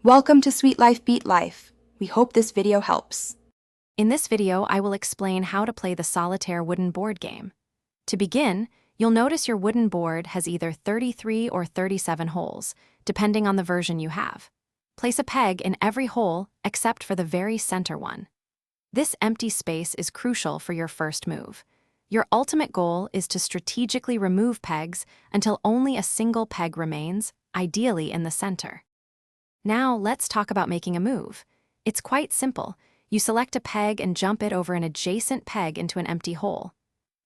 Welcome to Sweet Life Beat Life. We hope this video helps. In this video, I will explain how to play the Solitaire wooden board game. To begin, you'll notice your wooden board has either 33 or 37 holes, depending on the version you have. Place a peg in every hole except for the very center one. This empty space is crucial for your first move. Your ultimate goal is to strategically remove pegs until only a single peg remains, ideally in the center. Now, let's talk about making a move. It's quite simple. You select a peg and jump it over an adjacent peg into an empty hole.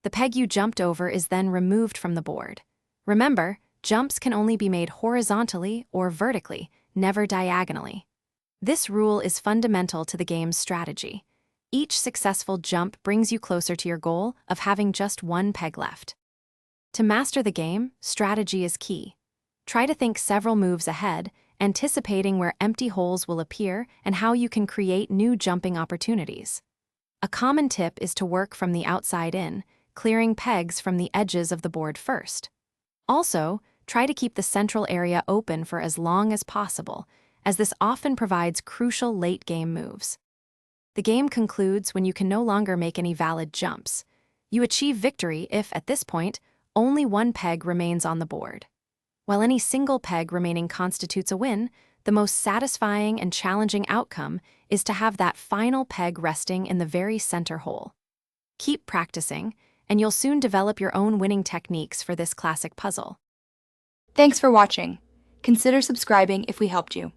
The peg you jumped over is then removed from the board. Remember, jumps can only be made horizontally or vertically, never diagonally. This rule is fundamental to the game's strategy. Each successful jump brings you closer to your goal of having just one peg left. To master the game, strategy is key. Try to think several moves ahead, anticipating where empty holes will appear and how you can create new jumping opportunities. A common tip is to work from the outside in, clearing pegs from the edges of the board first. Also, try to keep the central area open for as long as possible, as this often provides crucial late-game moves. The game concludes when you can no longer make any valid jumps. You achieve victory if, at this point, only one peg remains on the board. While any single peg remaining constitutes a win, the most satisfying and challenging outcome is to have that final peg resting in the very center hole. Keep practicing, and you'll soon develop your own winning techniques for this classic puzzle. Thanks for watching. Consider subscribing if we helped you.